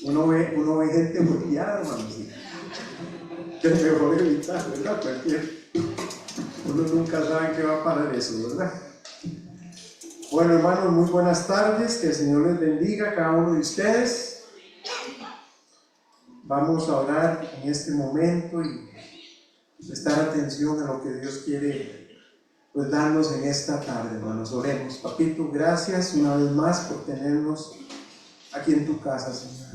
Uno ve gente golpeada, hermanos, que es mejor evitar, ¿verdad? Uno nunca sabe qué va a parar eso, ¿verdad? Bueno, hermanos, muy buenas tardes, que el Señor les bendiga a cada uno de ustedes. Vamos a orar en este momento y prestar atención a lo que Dios quiere pues darnos en esta tarde, hermanos. Oremos. Papito, gracias una vez más por tenernos aquí en tu casa, Señor.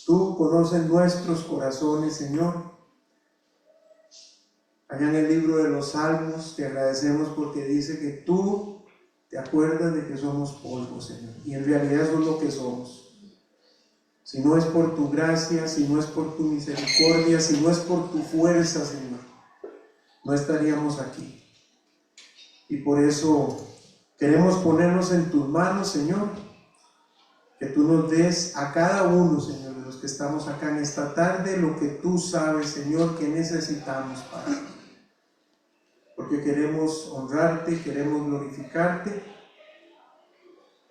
Tú conoces nuestros corazones, Señor. Allá en el libro de los Salmos te agradecemos porque dice que tú te acuerdas de que somos polvo, Señor, y en realidad eso es lo que somos. Si no es por tu gracia, si no es por tu misericordia, si no es por tu fuerza, Señor, no estaríamos aquí. Y por eso queremos ponernos en tus manos, Señor, que tú nos des a cada uno, Señor, de los que estamos acá en esta tarde, lo que tú sabes, Señor, que necesitamos, Padre. Porque queremos honrarte, queremos glorificarte,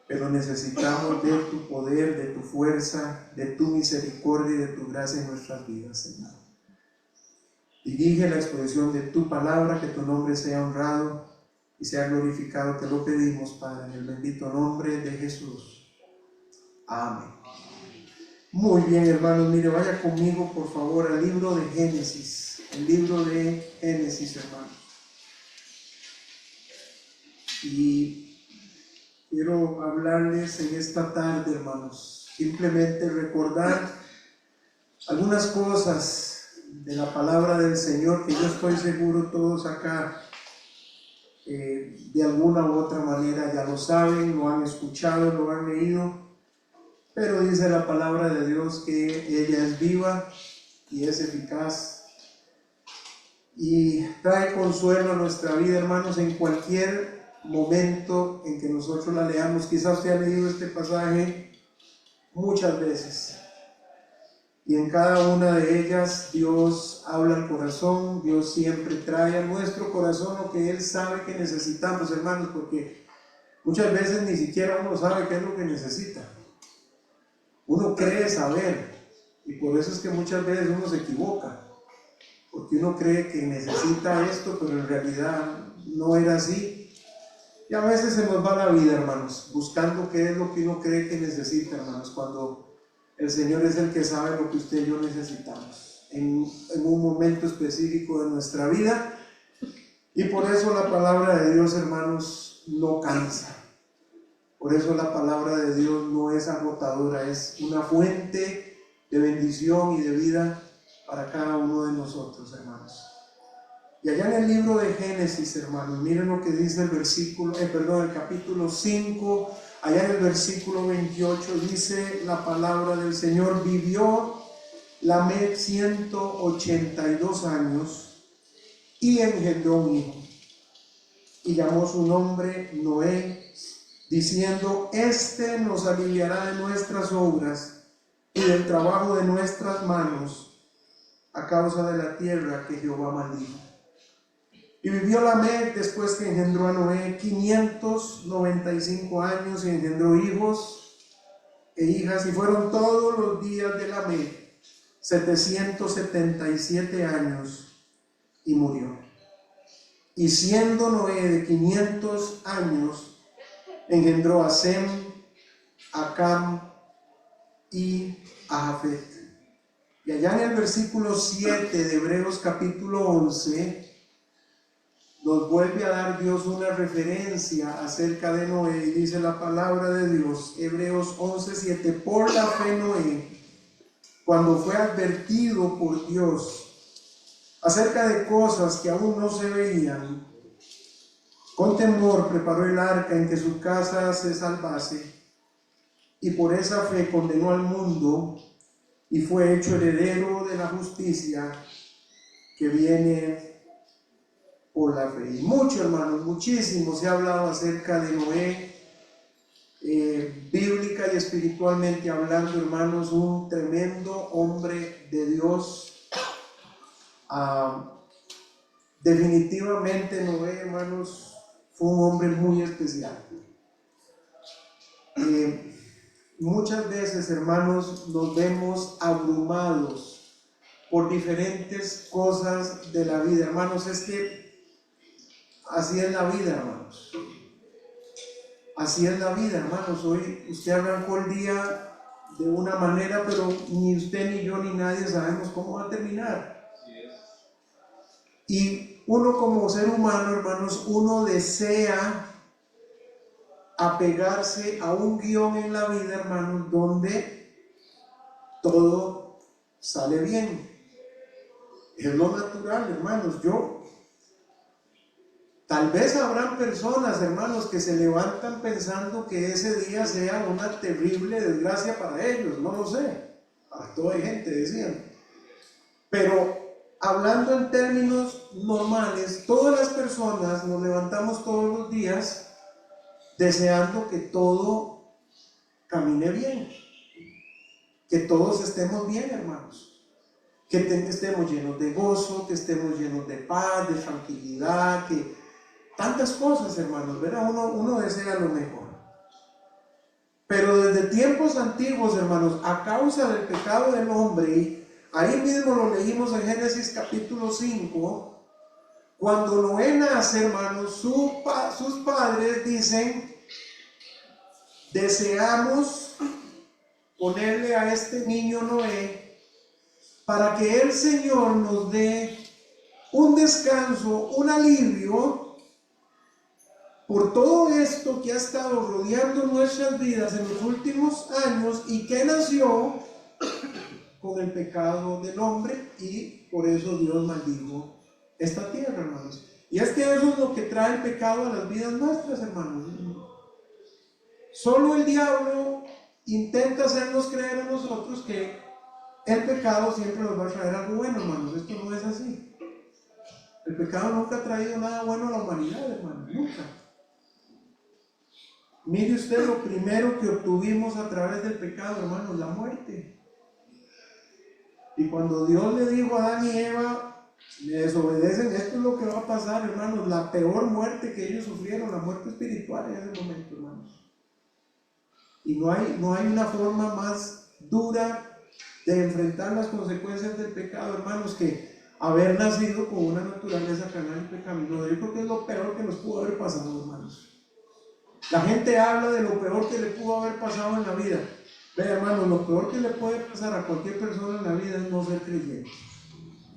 pero necesitamos de tu poder, de tu fuerza, de tu misericordia y de tu gracia en nuestras vidas, Señor. Dirige la exposición de tu palabra, que tu nombre sea honrado y sea glorificado. Te lo pedimos, Padre, en el bendito nombre de Jesús. Amén. Muy bien, hermanos, mire, vaya conmigo, por favor, al libro de Génesis. El libro de Génesis, hermanos. Y quiero hablarles en esta tarde, hermanos, simplemente recordar algunas cosas de la palabra del Señor que yo estoy seguro todos acá de alguna u otra manera ya lo saben, lo han escuchado, lo han leído, pero dice la palabra de Dios que ella es viva y es eficaz y trae consuelo a nuestra vida, hermanos, en cualquier momento en que nosotros la leamos. Quizás usted ha leído este pasaje muchas veces y en cada una de ellas Dios habla al corazón. Dios siempre trae a nuestro corazón lo que Él sabe que necesitamos, hermanos, porque muchas veces ni siquiera uno sabe qué es lo que necesita. Uno cree saber, y por eso es que muchas veces uno se equivoca, porque uno cree que necesita esto, pero en realidad no era así. Y a veces se nos va la vida, hermanos, buscando qué es lo que uno cree que necesita, hermanos, cuando el Señor es el que sabe lo que usted y yo necesitamos en un momento específico de nuestra vida. Y por eso la palabra de Dios, hermanos, no cansa. Por eso la palabra de Dios no es agotadora, es una fuente de bendición y de vida para cada uno de nosotros, hermanos. Y allá en el libro de Génesis, hermanos, miren lo que dice el capítulo 5, allá en el versículo 28 dice la palabra del Señor: vivió Lamec 182 años y engendró un hijo, y llamó su nombre Noé, diciendo: este nos aliviará de nuestras obras y del trabajo de nuestras manos, a causa de la tierra que Jehová maldijo. Y vivió Lamec, después que engendró a Noé, 595 años, y engendró hijos e hijas, y fueron todos los días de Lamec 777 años, y murió. Y siendo Noé de 500 años, engendró a Sem, a Cam y a Jafet. Y allá en el versículo 7 de Hebreos capítulo 11, nos vuelve a dar Dios una referencia acerca de Noé, y dice la palabra de Dios, Hebreos 11:7: por la fe Noé, cuando fue advertido por Dios acerca de cosas que aún no se veían, con temor preparó el arca en que su casa se salvase, y por esa fe condenó al mundo y fue hecho heredero de la justicia que viene por la fe. Y mucho, hermanos, muchísimo se ha hablado acerca de Noé, bíblica y espiritualmente hablando, hermanos, un tremendo hombre de Dios. Definitivamente Noé, hermanos, fue un hombre muy especial. muchas veces, hermanos, nos vemos abrumados por diferentes cosas de la vida. Hermanos, es que así es la vida, hermanos. Así es la vida, hermanos. Hoy usted arrancó el día de una manera, pero ni usted, ni yo, ni nadie sabemos cómo va a terminar. Y uno como ser humano, hermanos, uno desea apegarse a un guión en la vida, hermanos, donde todo sale bien. Es lo natural, hermanos. Tal vez habrán personas, hermanos, que se levantan pensando que ese día sea una terrible desgracia para ellos, no lo sé. Para toda gente, decían. Pero hablando en términos normales, todas las personas nos levantamos todos los días deseando que todo camine bien, que todos estemos bien, hermanos. Que estemos llenos de gozo, que estemos llenos de paz, de tranquilidad, que tantas cosas, hermanos, ¿verdad? Uno desea lo mejor. Pero desde tiempos antiguos, hermanos, a causa del pecado del hombre, ahí mismo lo leímos en Génesis capítulo 5, cuando Noé nace, hermanos, sus padres dicen: deseamos ponerle a este niño Noé para que el Señor nos dé un descanso, un alivio por todo esto que ha estado rodeando nuestras vidas en los últimos años y que nació con el pecado del hombre, y por eso Dios maldijo esta tierra, hermanos. Y es que eso es lo que trae el pecado a las vidas nuestras, hermanos. Solo el diablo intenta hacernos creer a nosotros que el pecado siempre nos va a traer algo bueno, hermanos. Esto no es así. El pecado nunca ha traído nada bueno a la humanidad, hermanos, nunca. Mire usted lo primero que obtuvimos a través del pecado, hermanos: la muerte. Y cuando Dios le dijo a Adán y Eva: me desobedecen, esto es lo que va a pasar, hermanos, la peor muerte que ellos sufrieron, la muerte espiritual en ese momento, hermanos. Y no hay una forma más dura de enfrentar las consecuencias del pecado, hermanos, que haber nacido con una naturaleza carnal y pecaminosa. Yo creo que es lo peor que nos pudo haber pasado, hermanos. La gente habla de lo peor que le pudo haber pasado en la vida. Vea, hermanos, lo peor que le puede pasar a cualquier persona en la vida es no ser creyente.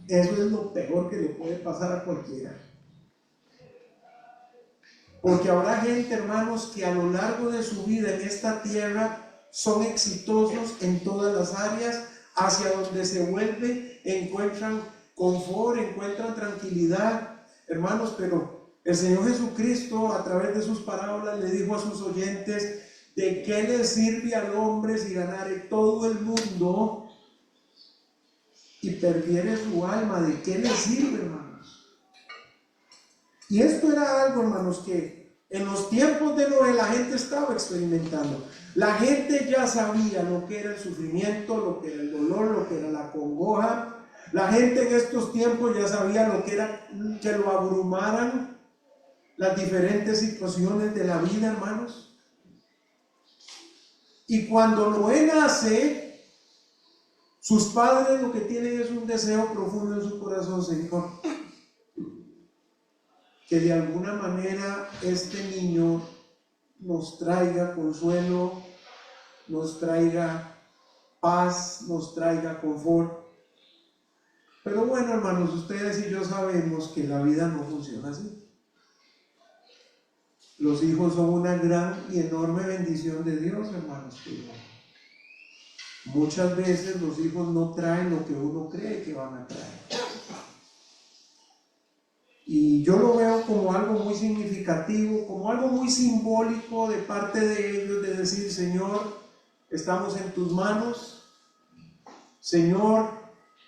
Eso es lo peor que le puede pasar a cualquiera. Porque habrá gente, hermanos, que a lo largo de su vida en esta tierra son exitosos en todas las áreas, hacia donde se vuelve, encuentran confort, encuentran tranquilidad, hermanos. Pero el Señor Jesucristo, a través de sus parábolas, le dijo a sus oyentes: ¿de qué le sirve al hombre si ganare todo el mundo y perdiere su alma? ¿De qué le sirve, hermanos? Y esto era algo, hermanos, que en los tiempos de Noé la gente estaba experimentando. La gente ya sabía lo que era el sufrimiento, lo que era el dolor, lo que era la congoja. La gente en estos tiempos ya sabía lo que era que lo abrumaran las diferentes situaciones de la vida, hermanos. Y cuando Noé nace, sus padres lo que tienen es un deseo profundo en su corazón: Señor, que de alguna manera este niño nos traiga consuelo, nos traiga paz, nos traiga confort. Pero bueno, hermanos, ustedes y yo sabemos que la vida no funciona así. Los hijos son una gran y enorme bendición de Dios, hermanos, pero muchas veces los hijos no traen lo que uno cree que van a traer. Y yo lo veo como algo muy significativo, como algo muy simbólico de parte de ellos, de decir: Señor, estamos en tus manos. Señor,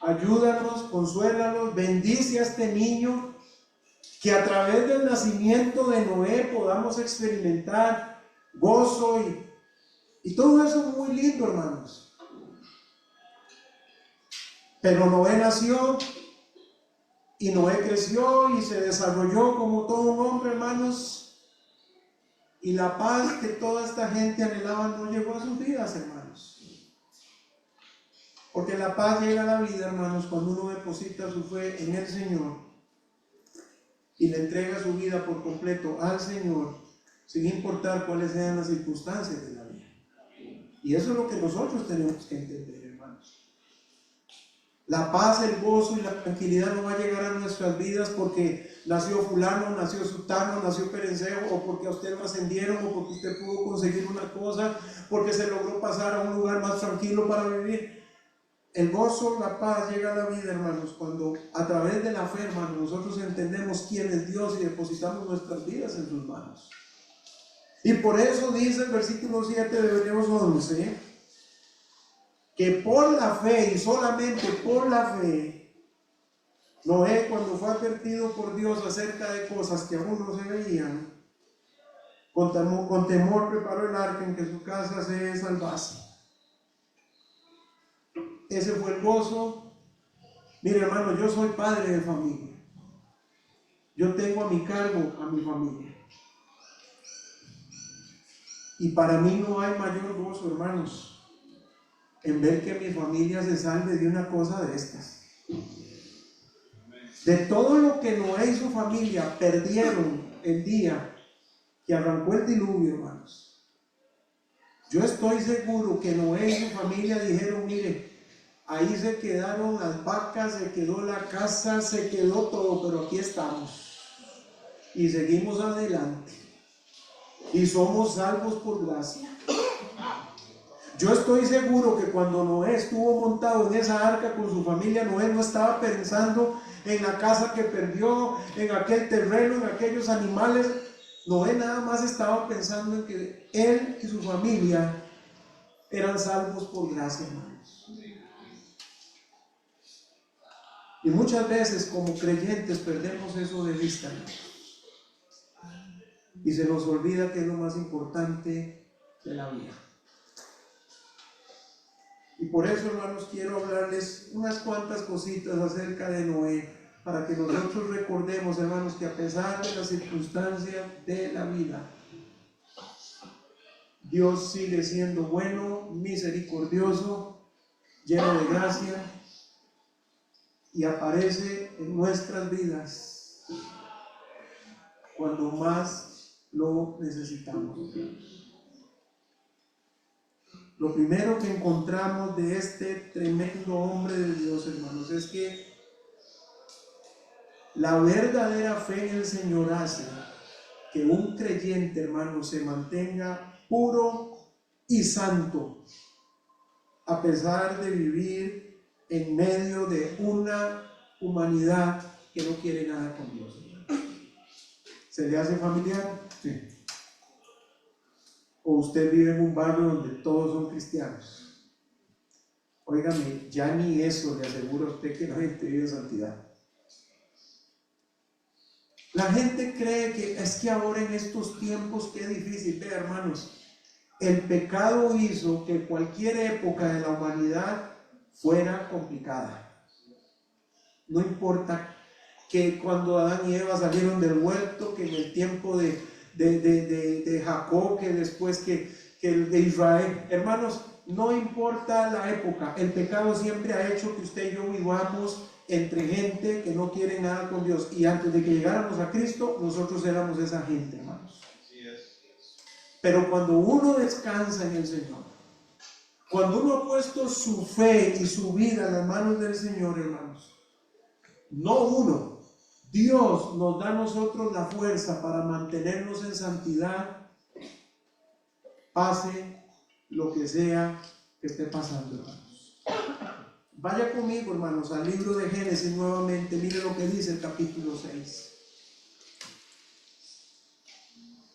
ayúdanos, consuélanos, bendice a este niño, que a través del nacimiento de Noé podamos experimentar gozo y todo eso es muy lindo, hermanos. Pero Noé nació, y Noé creció y se desarrolló como todo un hombre, hermanos. Y la paz que toda esta gente anhelaba no llegó a sus vidas, hermanos. Porque la paz llega a la vida, hermanos, cuando uno deposita su fe en el Señor y le entrega su vida por completo al Señor, sin importar cuáles sean las circunstancias de la vida. Y eso es lo que nosotros tenemos que entender, hermanos. La paz, el gozo y la tranquilidad no va a llegar a nuestras vidas porque nació fulano, nació sutano, nació perencejo, o porque a usted lo ascendieron, o porque usted pudo conseguir una cosa, porque se logró pasar a un lugar más tranquilo para vivir. El gozo, la paz llega a la vida, hermanos, cuando a través de la fe, hermanos, nosotros entendemos quién es Dios y depositamos nuestras vidas en sus manos. Y por eso dice el versículo 7 de Hebreos 11, que por la fe y solamente por la fe, Noé, cuando fue advertido por Dios acerca de cosas que aún no se veían, con temor preparó el arca en que su casa se salvase. Ese fue el gozo. Mire, hermano, yo soy padre de familia. Yo tengo a mi cargo a mi familia. Y para mí no hay mayor gozo, hermanos, en ver que mi familia se salve de una cosa de estas. De todo lo que Noé y su familia perdieron el día que arrancó el diluvio, hermanos, yo estoy seguro que Noé y su familia dijeron: mire, ahí se quedaron las vacas, se quedó la casa, se quedó todo, pero aquí estamos y seguimos adelante y somos salvos por gracia. Yo estoy seguro que cuando Noé estuvo montado en esa arca con su familia, Noé no estaba pensando en la casa que perdió, en aquel terreno, en aquellos animales. Noé nada más estaba pensando en que él y su familia eran salvos por gracia, hermanos. Y muchas veces como creyentes perdemos eso de vista, hermanos, y se nos olvida que es lo más importante de la vida. Y por eso, hermanos, quiero hablarles unas cuantas cositas acerca de Noé, para que nosotros recordemos, hermanos, que a pesar de las circunstancias de la vida, Dios sigue siendo bueno, misericordioso, lleno de gracia, y aparece en nuestras vidas cuando más lo necesitamos. Lo primero que encontramos de este tremendo hombre de Dios, hermanos, es que la verdadera fe en el Señor hace que un creyente, hermano, se mantenga puro y santo, a pesar de vivir en medio de una humanidad que no quiere nada con Dios. ¿Se le hace familiar? Sí. ¿O usted vive en un barrio donde todos son cristianos? Óigame, ya ni eso le aseguro a usted que la gente vive en santidad. La gente cree que es que ahora en estos tiempos qué difícil. Vea, hermanos, el pecado hizo que cualquier época de la humanidad fuera complicada. No importa que cuando Adán y Eva salieron del huerto, que en el tiempo de Jacob, que después que el de Israel, hermanos, no importa la época, el pecado siempre ha hecho que usted y yo vivamos entre gente que no quiere nada con Dios, y antes de que llegáramos a Cristo, nosotros éramos esa gente, hermanos. Pero cuando uno descansa en el Señor, cuando uno ha puesto su fe y su vida en las manos del Señor, hermanos, no uno, Dios nos da a nosotros la fuerza para mantenernos en santidad, pase lo que sea que esté pasando, hermanos. Vaya conmigo, hermanos, al libro de Génesis nuevamente. Mire lo que dice el capítulo 6.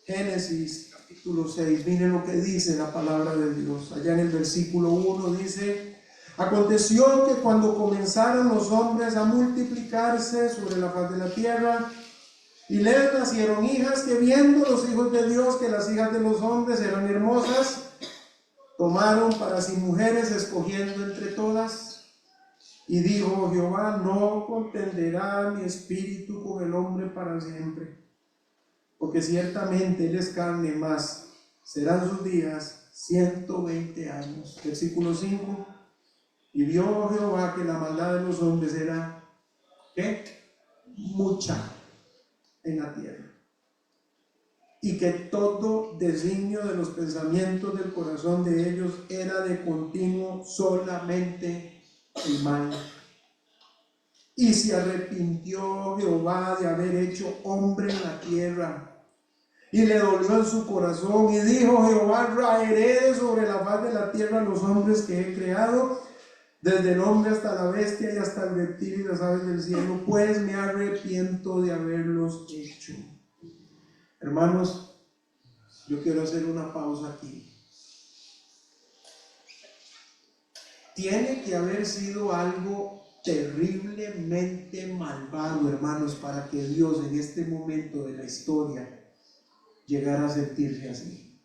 Génesis capítulo 6, mire lo que dice la palabra de Dios. Allá en el versículo 1 dice: aconteció que cuando comenzaron los hombres a multiplicarse sobre la faz de la tierra, y les nacieron hijas, que viendo los hijos de Dios que las hijas de los hombres eran hermosas, tomaron para sí mujeres, escogiendo entre todas. Y dijo Jehová: no contenderá mi espíritu con el hombre para siempre, porque ciertamente Él es carne, más serán sus días 120 años. Versículo 5. Y vio Jehová que la maldad de los hombres era, ¿qué? Mucha en la tierra, y que todo designio de los pensamientos del corazón de ellos era de continuo solamente el mal. Y se arrepintió Jehová de haber hecho hombre en la tierra, y le dolió en su corazón, y dijo Jehová: raeré sobre la faz de la tierra los hombres que he creado, desde el hombre hasta la bestia y hasta el reptil y las aves del cielo, pues me arrepiento de haberlos hecho. Hermanos, yo quiero hacer una pausa aquí. Tiene que haber sido algo terriblemente malvado, hermanos, para que Dios en este momento de la historia llegara a sentirse así.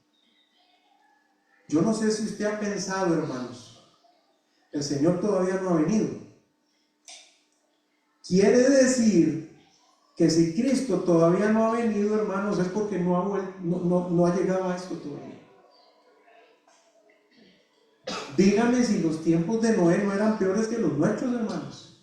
Yo no sé si usted ha pensado, hermanos, el Señor todavía no ha venido. Quiere decir que si Cristo todavía no ha venido, hermanos, es porque no ha llegado a esto todavía. Díganme si los tiempos de Noé no eran peores que los nuestros, hermanos.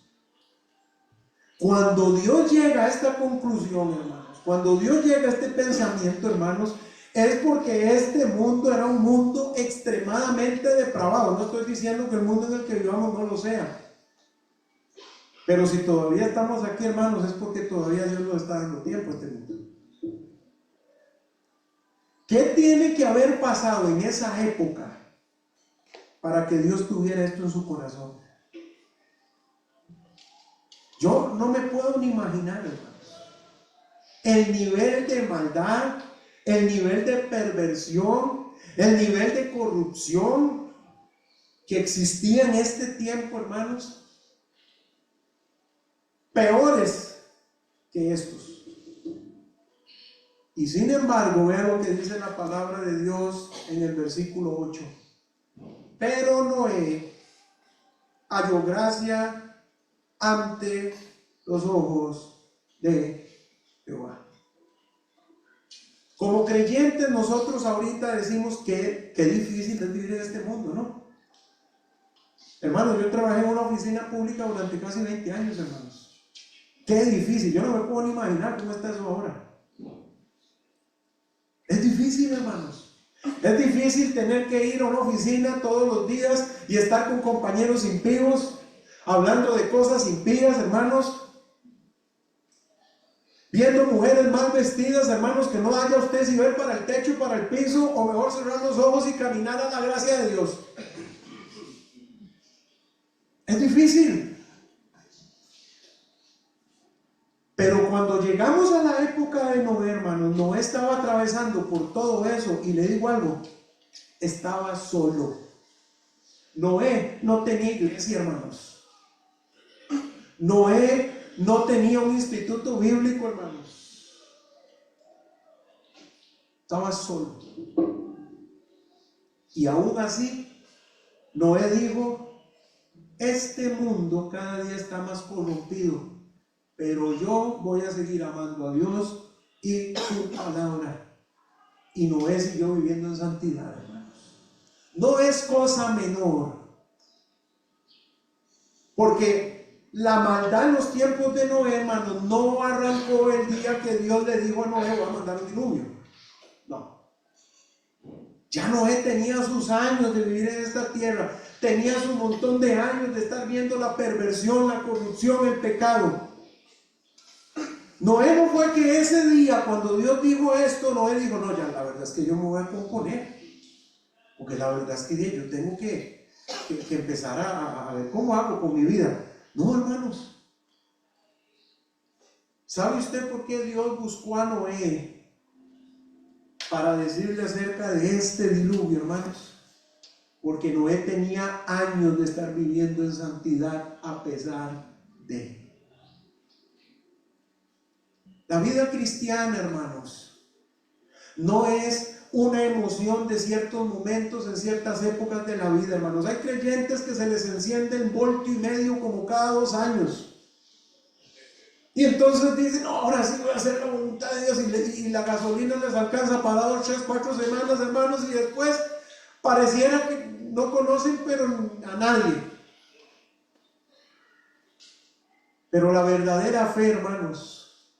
Cuando Dios llega a esta conclusión, hermanos, cuando Dios llega a este pensamiento, hermanos, es porque este mundo era un mundo extremadamente depravado. No estoy diciendo que el mundo en el que vivamos no lo sea, pero si todavía estamos aquí, hermanos, es porque todavía Dios nos está dando tiempo a este mundo. ¿Qué tiene que haber pasado en esa época para que Dios tuviera esto en su corazón? Yo no me puedo ni imaginar, hermanos, el nivel de maldad, el nivel de perversión, el nivel de corrupción que existía en este tiempo, hermanos, peores que estos. Y sin embargo, vean lo que dice la palabra de Dios en el versículo 8. Pero Noé halló gracia ante los ojos de Jehová. Como creyentes, nosotros ahorita decimos que difícil es vivir en este mundo, ¿no? Hermanos, yo trabajé en una oficina pública durante casi 20 años, hermanos. Qué difícil, yo no me puedo ni imaginar cómo está eso ahora. Es difícil, hermanos. Es difícil tener que ir a una oficina todos los días y estar con compañeros impíos, hablando de cosas impías, hermanos. Viendo mujeres mal vestidas, hermanos, que no haya usted si ver para el techo y para el piso, o mejor cerrar los ojos y caminar a la gracia de Dios. Es difícil. Pero cuando llegamos a la época de Noé, hermanos, Noé estaba atravesando por todo eso, y le digo algo, estaba solo. Noé no tenía iglesia, hermanos. Noé no tenía un instituto bíblico, hermanos. Estaba solo. Y aún así, Noé dijo: este mundo cada día está más corrompido, pero yo voy a seguir amando a Dios y su palabra. Y Noé siguió viviendo en santidad, hermanos. No es cosa menor, porque la maldad en los tiempos de Noé, hermanos, no arrancó el día que Dios le dijo a Noé: voy a mandar un diluvio. No. Ya Noé tenía sus años de vivir en esta tierra, tenía su montón de años de estar viendo la perversión, la corrupción, el pecado. Noé no fue que ese día, cuando Dios dijo esto, Noé dijo: no, ya la verdad es que yo me voy a componer, porque la verdad es que yo tengo que empezar a ver cómo hago con mi vida. No, hermanos. ¿Sabe usted por qué Dios buscó a Noé para decirle acerca de este diluvio, hermanos? Porque Noé tenía años de estar viviendo en santidad a pesar de. La vida cristiana, hermanos, no es una emoción de ciertos momentos en ciertas épocas de la vida, hermanos. Hay creyentes que se les enciende el voltio y medio como cada 2 años. Y entonces dicen, no, ahora sí voy a hacer la voluntad de Dios, y la gasolina les alcanza para 2, 3, 4 semanas, hermanos, y después pareciera que no conocen pero a nadie. Pero la verdadera fe, hermanos,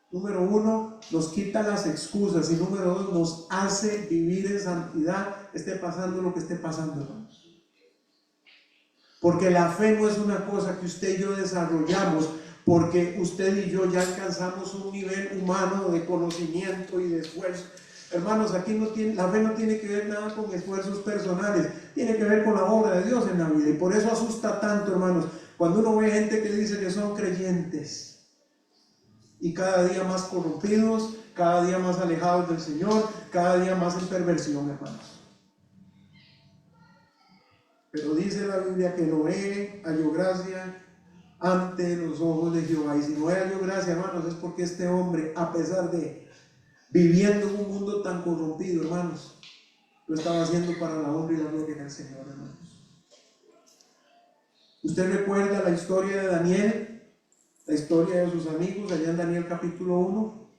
número 1, nos quita las excusas, y número 2, nos hace vivir en santidad, esté pasando lo que esté pasando, hermanos. Porque la fe no es una cosa que usted y yo desarrollamos, porque usted y yo ya alcanzamos un nivel humano de conocimiento y de esfuerzo. Hermanos, aquí la fe no tiene que ver nada con esfuerzos personales, tiene que ver con la obra de Dios en la vida. Y por eso asusta tanto, hermanos, cuando uno ve gente que dice que son creyentes y cada día más corrompidos, cada día más alejados del Señor, cada día más en perversión, hermanos. Pero dice la Biblia que Noé halló gracia ante los ojos de Jehová. Y si Noé halló gracia, hermanos, es porque este hombre, a pesar de viviendo en un mundo tan corrompido, hermanos, lo estaba haciendo para la honra y la gloria del Señor, hermanos. ¿Usted recuerda la historia de Daniel? La historia de sus amigos, allá en Daniel capítulo 1.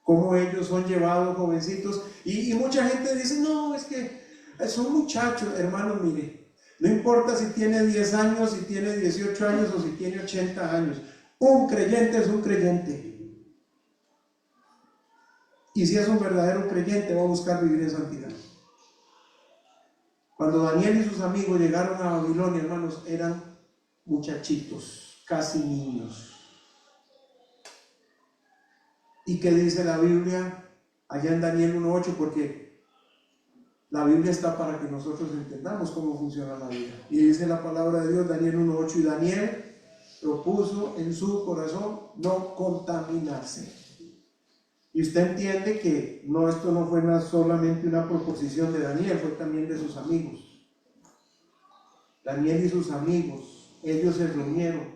Cómo ellos son llevados jovencitos. Y mucha gente dice, no, es que son muchachos. Hermanos, mire, no importa si tiene 10 años, si tiene 18 años o si tiene 80 años. Un creyente es un creyente. Y si es un verdadero creyente, va a buscar vivir en santidad. Cuando Daniel y sus amigos llegaron a Babilonia, hermanos, eran muchachitos, casi niños. ¿Y qué dice la Biblia allá en Daniel 1:8? Porque la Biblia está para que nosotros entendamos cómo funciona la vida. Y dice la palabra de Dios, Daniel 1:8, y Daniel propuso en su corazón no contaminarse. Y usted entiende que esto no fue solamente una proposición de Daniel, fue también de sus amigos. Daniel y sus amigos, ellos se reunieron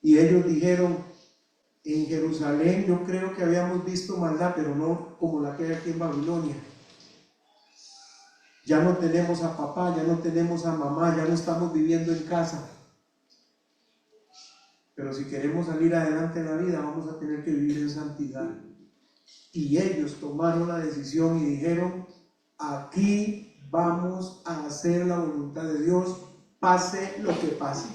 y ellos dijeron, en Jerusalén yo creo que habíamos visto maldad, pero no como la que hay aquí en Babilonia. Ya no tenemos a papá, ya no tenemos a mamá, ya no estamos viviendo en casa. Pero si queremos salir adelante en la vida, vamos a tener que vivir en santidad. Y ellos tomaron la decisión y dijeron, aquí vamos a hacer la voluntad de Dios, pase lo que pase.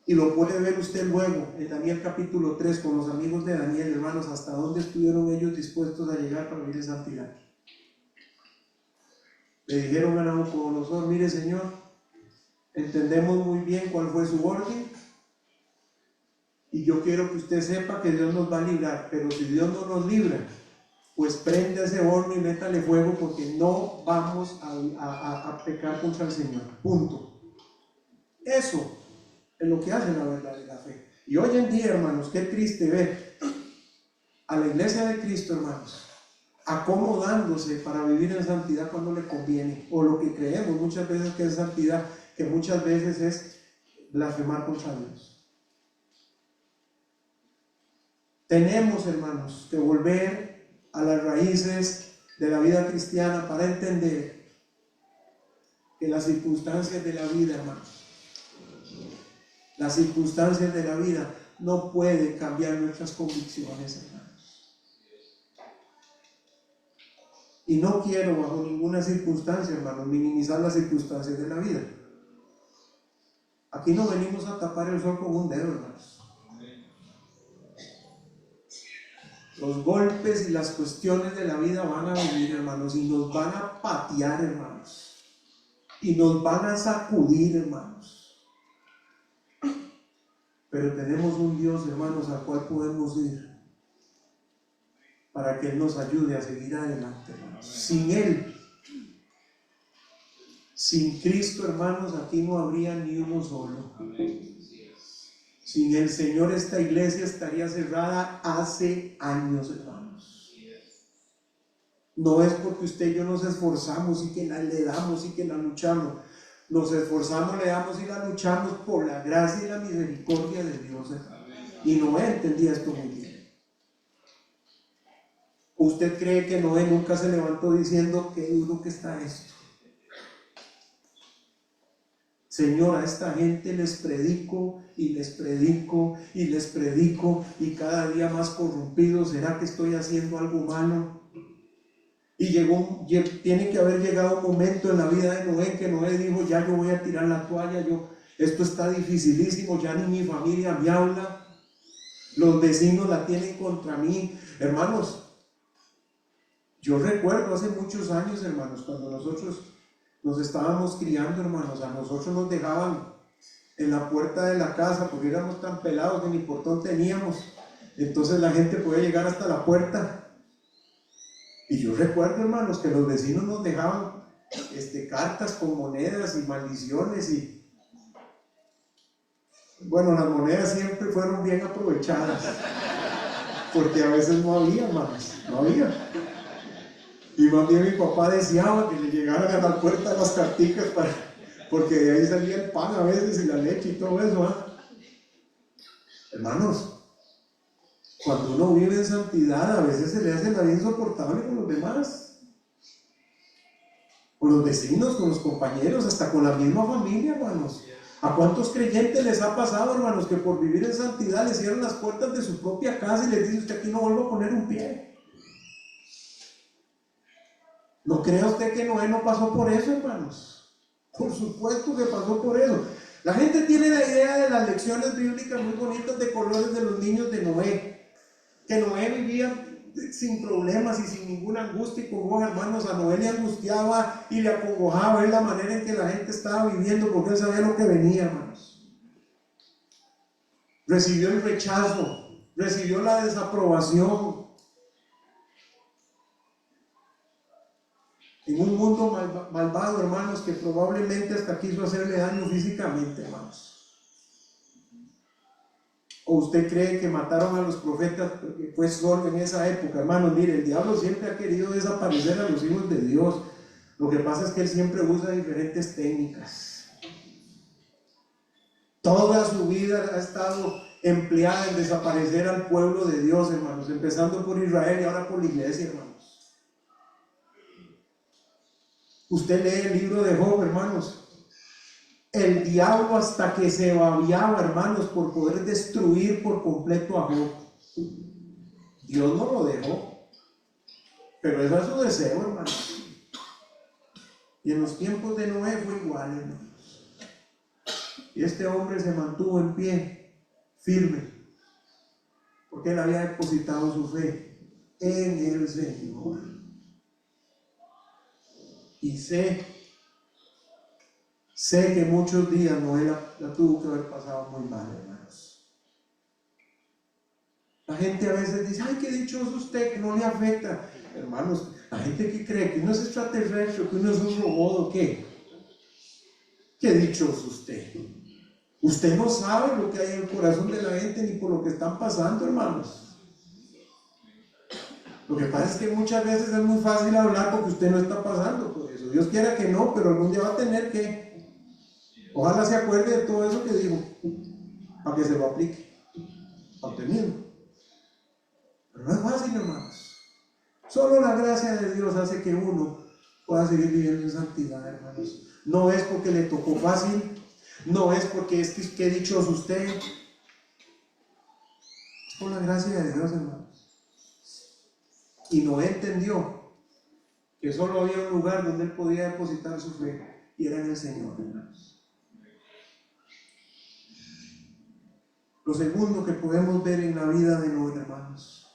Y lo puede ver usted luego en Daniel capítulo 3 con los amigos de Daniel, hermanos, hasta dónde estuvieron ellos dispuestos a llegar para vivir en santidad. Le dijeron a Nabucodonosor, mire Señor, entendemos muy bien cuál fue su orden, y yo quiero que usted sepa que Dios nos va a librar, pero si Dios no nos libra, pues prenda ese horno y métale fuego, porque no vamos a pecar contra el Señor. Punto. Eso es lo que hace la verdadera fe. Y hoy en día, hermanos, qué triste ver a la iglesia de Cristo, hermanos, acomodándose para vivir en santidad cuando le conviene, o lo que creemos muchas veces que es santidad, que muchas veces es blasfemar contra Dios. Tenemos, hermanos, que volver a las raíces de la vida cristiana para entender que las circunstancias de la vida, hermanos, las circunstancias de la vida no pueden cambiar nuestras convicciones, hermanos. Y no quiero bajo ninguna circunstancia, hermanos, minimizar las circunstancias de la vida. Aquí no venimos a tapar el sol con un dedo, hermanos. Los golpes y las cuestiones de la vida van a venir, hermanos, y nos van a patear, hermanos, y nos van a sacudir, hermanos. Pero tenemos un Dios, hermanos, al cual podemos ir para que Él nos ayude a seguir adelante, hermanos. Sin Él, sin Cristo, hermanos, aquí no habría ni uno solo. Sin el Señor, esta iglesia estaría cerrada hace años, hermanos. No es porque usted y yo nos esforzamos y que le damos y que la luchamos. Nos esforzamos, le damos y la luchamos por la gracia y la misericordia de Dios, hermanos. Y Noé entendía esto muy bien. ¿Usted cree que Noé nunca se levantó diciendo qué duro que está esto? Señor, a esta gente les predico y les predico y les predico y cada día más corrompido. ¿Será que estoy haciendo algo malo? Y tiene que haber llegado un momento en la vida de Noé que Noé dijo, ya yo voy a tirar la toalla, esto está dificilísimo, ya ni mi familia me habla, los vecinos la tienen contra mí. Hermanos, yo recuerdo hace muchos años, hermanos, cuando nosotros nos estábamos criando, hermanos, a nosotros nos dejaban en la puerta de la casa porque éramos tan pelados que ni portón teníamos, entonces la gente podía llegar hasta la puerta. Y yo recuerdo, hermanos, que los vecinos nos dejaban cartas con monedas y maldiciones y bueno, las monedas siempre fueron bien aprovechadas porque a veces no había, hermanos, no había. Y más bien mi papá deseaba que le llegaran a la puerta las carticas porque de ahí salía el pan a veces y la leche y todo eso, ¿eh? Hermanos, cuando uno vive en santidad, a veces se le hace la vida insoportable con los demás, con los vecinos, con los compañeros, hasta con la misma familia, hermanos. ¿A cuántos creyentes les ha pasado, hermanos, que por vivir en santidad les cierran las puertas de su propia casa y les dicen, usted aquí no vuelva a poner un pie? ¿No crea usted que Noé no pasó por eso, hermanos? Por supuesto que pasó por eso. La gente tiene la idea de las lecciones bíblicas muy bonitas de colores de los niños de Noé, que Noé vivía sin problemas y sin ninguna angustia y congoja, hermanos. A Noé le angustiaba y le acongojaba ver la manera en que la gente estaba viviendo, porque él sabía lo que venía, hermanos. Recibió el rechazo, recibió la desaprobación. En un mundo malvado, hermanos, que probablemente hasta quiso hacerle daño físicamente, hermanos. ¿O usted cree que mataron a los profetas porque fue solo en esa época? Hermanos, mire, el diablo siempre ha querido desaparecer a los hijos de Dios. Lo que pasa es que él siempre usa diferentes técnicas. Toda su vida ha estado empleada en desaparecer al pueblo de Dios, hermanos, empezando por Israel y ahora por la iglesia, hermanos. Usted lee el libro de Job, hermanos. El diablo hasta que se babiaba, hermanos, por poder destruir por completo a Job. Dios no lo dejó, pero ese es su deseo, hermanos. Y en los tiempos de Noé fue igual, hermanos. Y este hombre se mantuvo en pie, firme, porque él había depositado su fe en el Señor. Y sé que muchos días Noé la tuvo que haber pasado muy mal, hermanos. La gente a veces dice, ay, qué dichoso usted, que no le afecta. Hermanos, la gente que cree que uno es extraterrestre, que uno es un robot, ¿o qué? Qué dichoso usted. Usted no sabe lo que hay en el corazón de la gente ni por lo que están pasando, hermanos. Lo que pasa es que muchas veces es muy fácil hablar porque usted no está pasando por eso. Dios quiera que no, pero algún día va a tener que. Ojalá se acuerde de todo eso que dijo, para que se lo aplique a usted mismo. Pero no es fácil, hermanos. Solo la gracia de Dios hace que uno pueda seguir viviendo en santidad, hermanos. No es porque le tocó fácil, no es porque es que dichoso usted. Es por la gracia de Dios, hermanos. Y Noé entendió que solo había un lugar donde él podía depositar su fe, y era en el Señor, hermanos. Lo segundo que podemos ver en la vida de Noé, hermanos,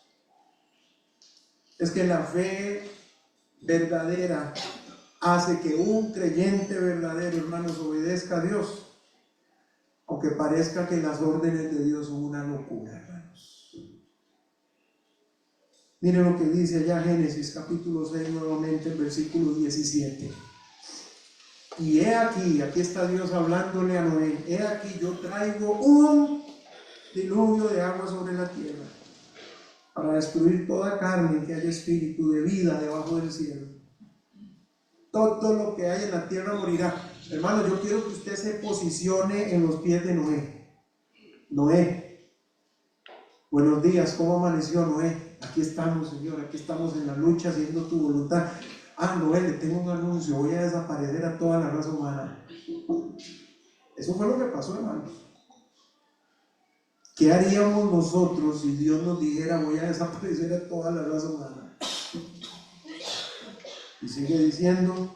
es que la fe verdadera hace que un creyente verdadero, hermanos, obedezca a Dios, aunque parezca que las órdenes de Dios son una locura, hermanos. Miren lo que dice allá Génesis capítulo 6 nuevamente, el versículo 17. Y he aquí está Dios hablándole a Noé, he aquí yo traigo un diluvio de agua sobre la tierra para destruir toda carne que haya espíritu de vida debajo del cielo. Todo lo que hay en la tierra morirá. Hermano, yo quiero que usted se posicione en los pies de Noé. Noé, buenos días, ¿cómo amaneció Noé? Aquí estamos, Señor, aquí estamos en la lucha haciendo tu voluntad. Noé, le tengo un anuncio, voy a desaparecer a toda la raza humana. Eso fue lo que pasó, hermanos. ¿Qué haríamos nosotros si Dios nos dijera voy a desaparecer a toda la raza humana? Y sigue diciendo,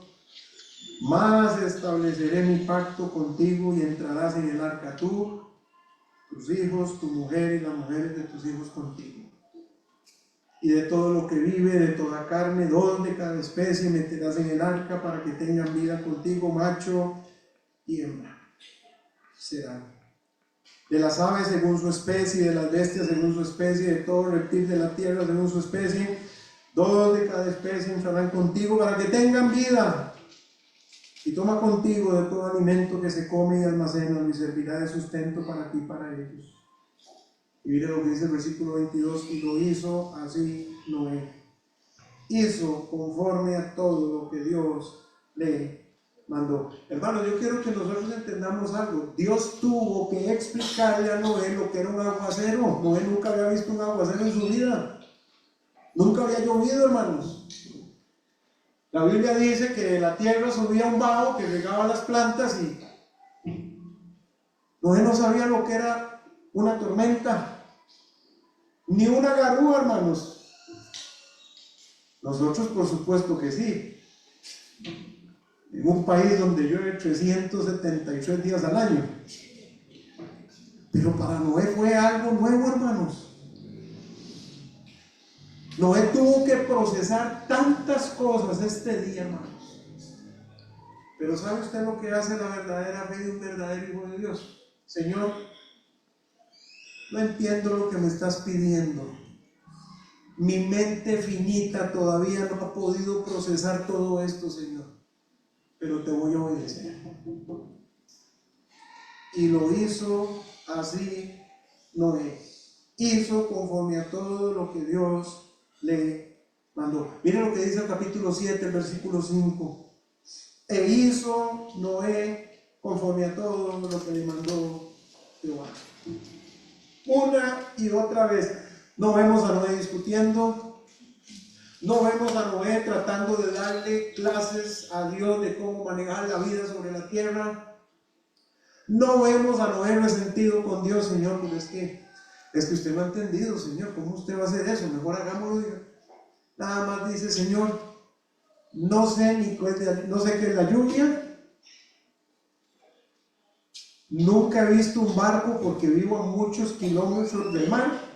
más estableceré mi pacto contigo y entrarás en el arca tú, tus hijos, tu mujer y las mujeres de tus hijos contigo. Y de todo lo que vive, de toda carne, 2 de cada especie meterás en el arca para que tengan vida contigo, macho y hembra serán. De las aves según su especie, de las bestias según su especie, de todo reptil de la tierra según su especie, 2 de cada especie entrarán contigo para que tengan vida. Y toma contigo de todo alimento que se come y almacena, y servirá de sustento para ti y para ellos. Y mire lo que dice el versículo 22, y lo hizo así Noé. Hizo conforme a todo lo que Dios le mandó. Hermano, yo quiero que nosotros entendamos algo. Dios tuvo que explicarle a Noé lo que era un aguacero. Noé nunca había visto un aguacero en su vida. Nunca había llovido, hermanos. La Biblia dice que de la tierra subía un vaho que regaba las plantas y Noé no sabía lo que era una tormenta, ni una garúa, hermanos. Nosotros por supuesto que sí. En un país donde llueve 373 días al año. Pero para Noé fue algo nuevo, hermanos. Noé tuvo que procesar tantas cosas este día, hermanos. Pero ¿sabe usted lo que hace la verdadera fe de un verdadero hijo de Dios? Señor, no entiendo lo que me estás pidiendo. Mi mente finita todavía no ha podido procesar todo esto, Señor. Pero te voy a obedecer. Y lo hizo así Noé. Hizo conforme a todo lo que Dios le mandó. Miren lo que dice el capítulo 7, el versículo 5. E hizo Noé conforme a todo lo que le mandó Jehová. Una y otra vez. No vemos a Noé discutiendo. No vemos a Noé tratando de darle clases a Dios de cómo manejar la vida sobre la tierra. No vemos a Noé resentido con Dios, Señor, pero es que usted no ha entendido, Señor, ¿cómo usted va a hacer eso? Mejor hagámoslo. Nada más dice, Señor, no sé qué es la lluvia. Nunca he visto un barco porque vivo a muchos kilómetros del mar.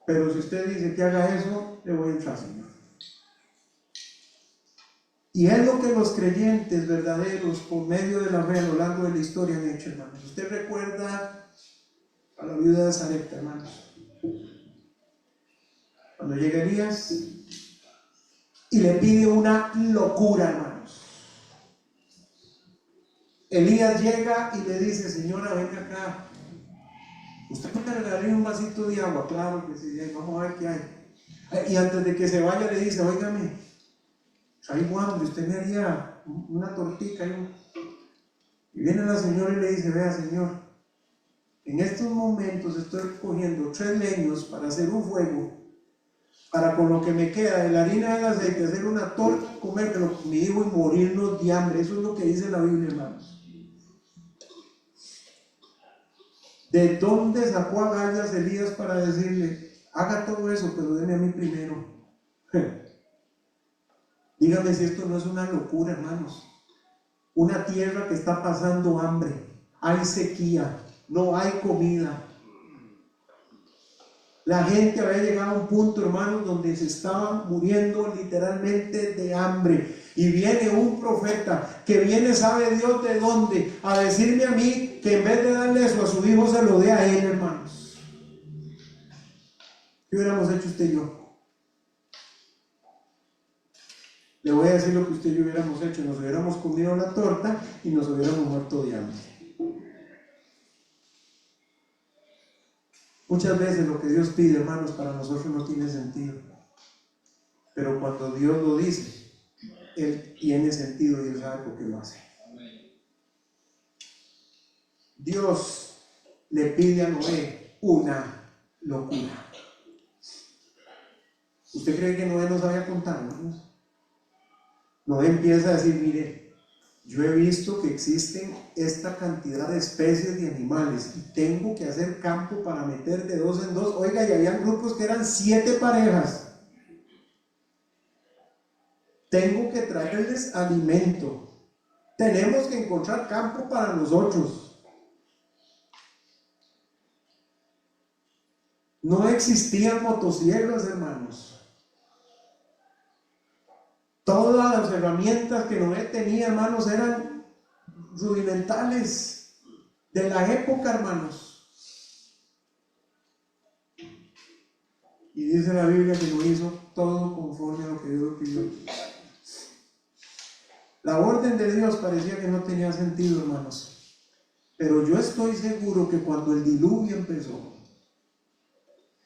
Pero si usted dice que haga eso, le voy a entrar, Señor. Y es lo que los creyentes verdaderos, por medio de la fe a lo largo de la historia, han hecho, hermanos. Usted recuerda a la viuda de Sarepta, hermanos. Cuando llega Elías y le pide una locura, hermanos. Elías llega y le dice, señora, venga acá. ¿Usted me regalaría un vasito de agua? Claro que sí, vamos a ver qué hay. Y antes de que se vaya le dice, óigame, traigo hambre, usted me haría una tortica. Y viene la señora y le dice, vea, señor, en estos momentos estoy cogiendo 3 leños para hacer un fuego, para con lo que me queda de la harina del aceite hacer una torta, comérmelo con mi hijo y morirnos de hambre. Eso es lo que dice la Biblia, hermanos. ¿De dónde sacó agallas Elías para decirle, haga todo eso, pero deme a mí primero? Dígame si esto no es una locura, hermanos. Una tierra que está pasando hambre, hay sequía, no hay comida. La gente había llegado a un punto, hermanos, donde se estaban muriendo literalmente de hambre. Y viene un profeta que viene, sabe Dios de dónde, a decirme a mí que en vez de darle eso a su hijo, se lo dé a él, hermanos. ¿Qué hubiéramos hecho usted y yo? Le voy a decir lo que usted y yo hubiéramos hecho. Nos hubiéramos comido la torta y nos hubiéramos muerto de hambre. Muchas veces lo que Dios pide, hermanos, para nosotros no tiene sentido. Pero cuando Dios lo dice, Él tiene sentido y Él sabe por qué lo hace. Dios le pide a Noé una locura. ¿Usted cree que Noé no sabía contar, hermanos? Noé empieza a decir, mire, yo he visto que existen esta cantidad de especies de animales y tengo que hacer campo para meter de 2 en 2. Oiga, y había grupos que eran 7 parejas. Tengo que traerles alimento. Tenemos que encontrar campo para nosotros. No existían motosierras, hermanos. Todas las herramientas que Noé tenía, hermanos, eran rudimentales de la época, hermanos. Y dice la Biblia que lo hizo todo conforme a lo que Dios pidió. La orden de Dios parecía que no tenía sentido, hermanos. Pero yo estoy seguro que cuando el diluvio empezó,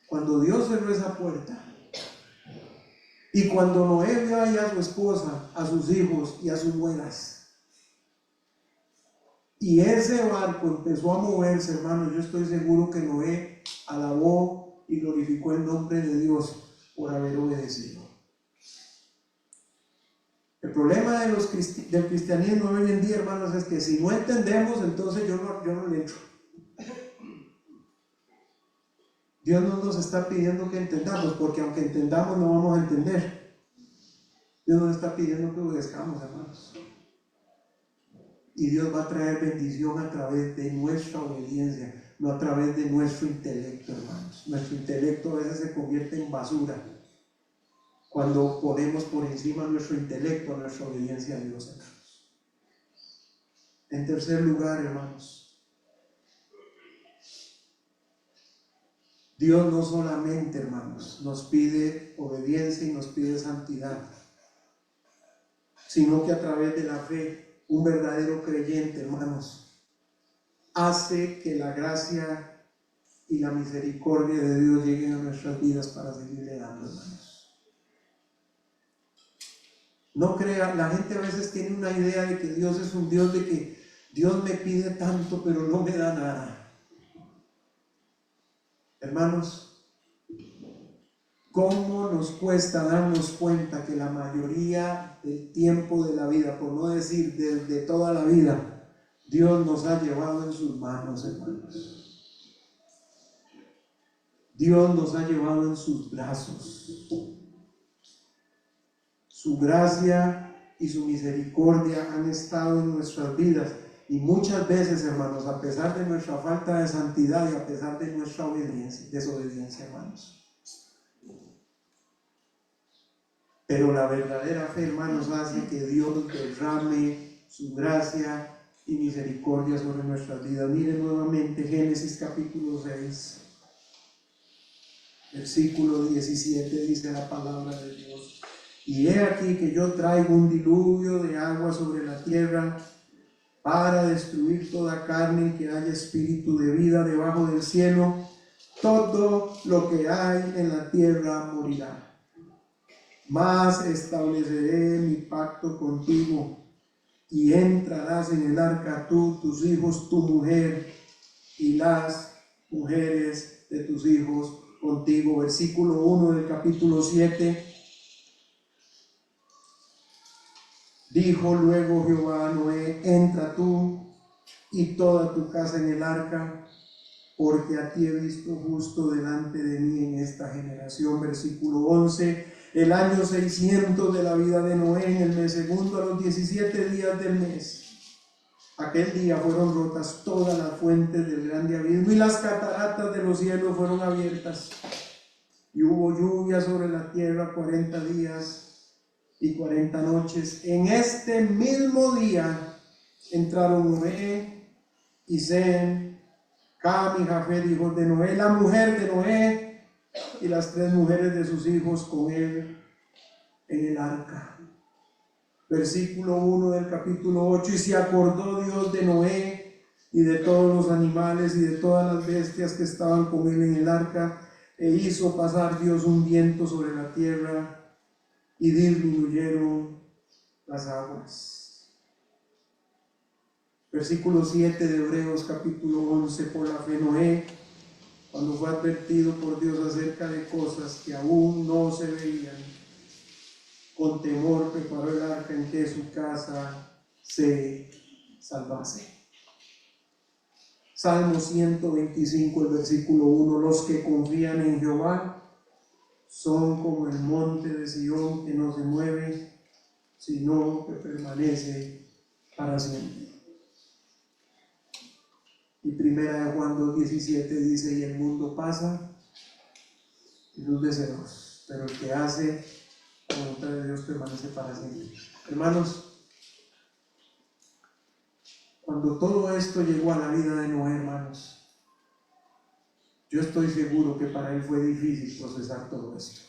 cuando Dios cerró esa puerta, y cuando Noé vio ahí a su esposa, a sus hijos y a sus nueras, y ese barco empezó a moverse, hermanos, yo estoy seguro que Noé alabó y glorificó el nombre de Dios por haber obedecido. El problema del cristianismo hoy en día, hermanos, es que si no entendemos, entonces yo no le entro. Dios no nos está pidiendo que entendamos, porque aunque entendamos no vamos a entender. Dios nos está pidiendo que obedezcamos, hermanos. Y Dios va a traer bendición a través de nuestra obediencia, no a través de nuestro intelecto, hermanos. Nuestro intelecto a veces se convierte en basura cuando ponemos por encima nuestro intelecto a nuestra obediencia a Dios, hermanos. En tercer lugar, hermanos, Dios no solamente, hermanos, nos pide obediencia y nos pide santidad, sino que a través de la fe, un verdadero creyente, hermanos, hace que la gracia y la misericordia de Dios lleguen a nuestras vidas para seguirle dando, hermanos. No crea, la gente a veces tiene una idea de que Dios es un Dios de que Dios me pide tanto pero no me da nada. Hermanos, ¿cómo nos cuesta darnos cuenta que la mayoría del tiempo de la vida, por no decir desde toda la vida, Dios nos ha llevado en sus manos, hermanos? Dios nos ha llevado en sus brazos. Su gracia y su misericordia han estado en nuestras vidas. Y muchas veces, hermanos, a pesar de nuestra falta de santidad y a pesar de nuestra desobediencia, hermanos. Pero la verdadera fe, hermanos, hace que Dios derrame su gracia y misericordia sobre nuestras vidas. Miren nuevamente Génesis capítulo 6, versículo 17, dice la palabra de Dios. Y he aquí que yo traigo un diluvio de agua sobre la tierra para destruir toda carne y que haya espíritu de vida debajo del cielo. Todo lo que hay en la tierra morirá. Mas estableceré mi pacto contigo y entrarás en el arca tú, tus hijos, tu mujer y las mujeres de tus hijos contigo. Versículo 1 del capítulo 7. Dijo luego Jehová a Noé: entra tú y toda tu casa en el arca, porque a ti he visto justo delante de mí en esta generación. Versículo 11. El año 600 de la vida de Noé, en el mes segundo, a los 17 días del mes, aquel día fueron rotas todas las fuentes del grande abismo y las cataratas de los cielos fueron abiertas. Y hubo lluvia sobre la tierra 40 días y 40 noches. En este mismo día entraron Noé y Sem, Cam y Jafet, hijos de Noé, la mujer de Noé y las 3 mujeres de sus hijos con él en el arca. Versículo 1 del capítulo 8. Y se acordó Dios de Noé y de todos los animales y de todas las bestias que estaban con él en el arca, e hizo pasar Dios un viento sobre la tierra y disminuyeron las aguas. Versículo 7 de Hebreos capítulo 11. Por la fe Noé, cuando fue advertido por Dios acerca de cosas que aún no se veían, con temor preparó el arca en que su casa se salvase. Salmo 125, el versículo 1: los que confían en Jehová son como el monte de Sión, que no se mueve, sino que permanece para siempre. Y primera de Juan 2:17 dice: y el mundo pasa y sus deseos, pero el que hace la voluntad de Dios permanece para siempre. Hermanos, cuando todo esto llegó a la vida de Noé, hermanos, yo estoy seguro que para él fue difícil procesar todo esto.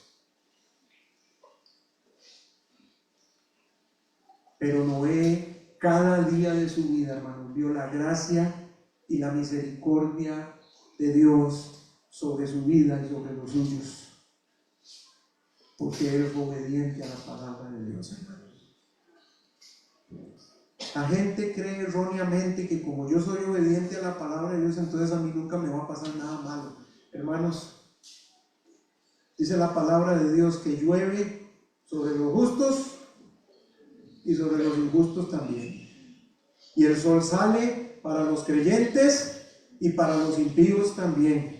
Pero Noé, cada día de su vida, hermanos, vio la gracia y la misericordia de Dios sobre su vida y sobre los suyos, porque él fue obediente a la palabra de Dios, hermanos. La gente cree erróneamente que como yo soy obediente a la palabra de Dios, entonces a mí nunca me va a pasar nada malo. Hermanos, dice la palabra de Dios que llueve sobre los justos y sobre los injustos también. Y el sol sale para los creyentes y para los impíos también.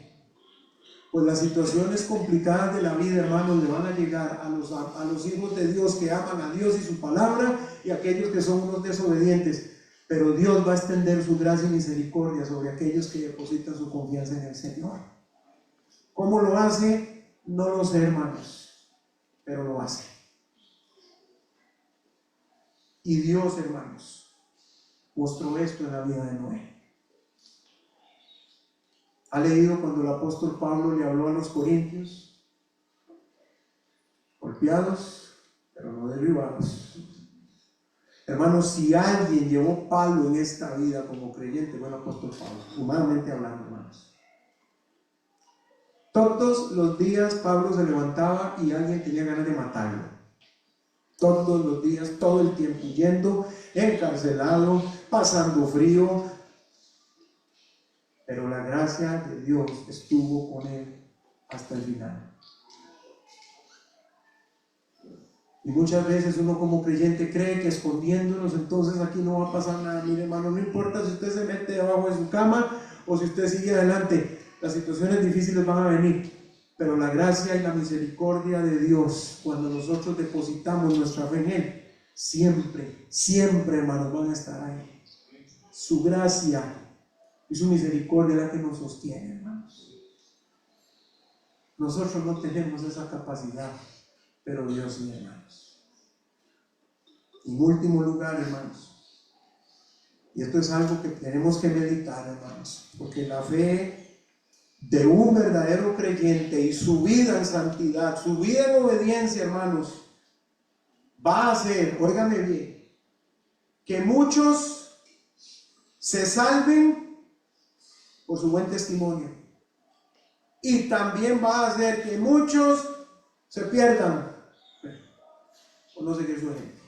Pues las situaciones complicadas de la vida, hermanos, le van a llegar a los hijos de Dios que aman a Dios y su palabra, y a aquellos que son unos desobedientes. Pero Dios va a extender su gracia y misericordia sobre aquellos que depositan su confianza en el Señor. ¿Cómo lo hace? No lo sé, hermanos, pero lo hace. Y Dios, hermanos, mostró esto en la vida de Noé. ¿Ha leído cuando el apóstol Pablo le habló a los corintios? Golpeados, pero no derribados. Hermanos, si alguien llevó palo en esta vida como creyente, fue el apóstol Pablo, humanamente hablando, hermanos. Todos los días Pablo se levantaba y alguien tenía ganas de matarlo. Todos los días, todo el tiempo, yendo, encarcelado, pasando frío. Pero la gracia de Dios estuvo con él hasta el final. Y muchas veces uno como creyente cree que escondiéndonos entonces aquí no va a pasar nada. Mire, hermano, no importa si usted se mete debajo de su cama o si usted sigue adelante, las situaciones difíciles van a venir. Pero la gracia y la misericordia de Dios, cuando nosotros depositamos nuestra fe en Él, siempre, siempre, hermanos, van a estar ahí. Su gracia y su misericordia es la que nos sostiene, hermanos. Nosotros no tenemos esa capacidad, pero Dios sí, hermanos. En último lugar, hermanos, y esto es algo que tenemos que meditar, hermanos, porque la fe de un verdadero creyente y su vida en santidad, su vida en obediencia, hermanos, va a hacer, óigame bien, que muchos se salven por su buen testimonio, y también va a hacer que muchos se pierdan o no seguir su ejemplo.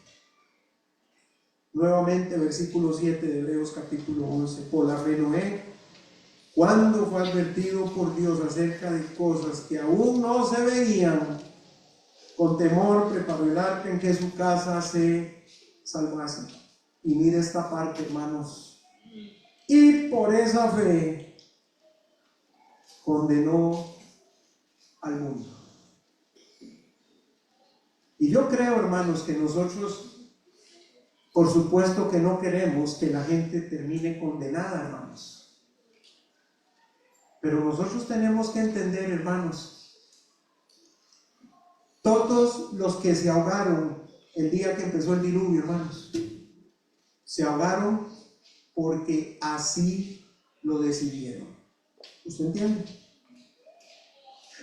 Nuevamente, versículo 7 de Hebreos capítulo 11: por la fe Noé, cuando fue advertido por Dios acerca de cosas que aún no se veían, con temor preparó el arca en que su casa se salvase. Y mire esta parte, hermanos: y por esa fe condenó al mundo. Y yo creo, hermanos, que nosotros, por supuesto que no queremos que la gente termine condenada, hermanos. Pero nosotros tenemos que entender, hermanos, todos los que se ahogaron el día que empezó el diluvio, hermanos, se ahogaron porque así lo decidieron. ¿Usted entiende?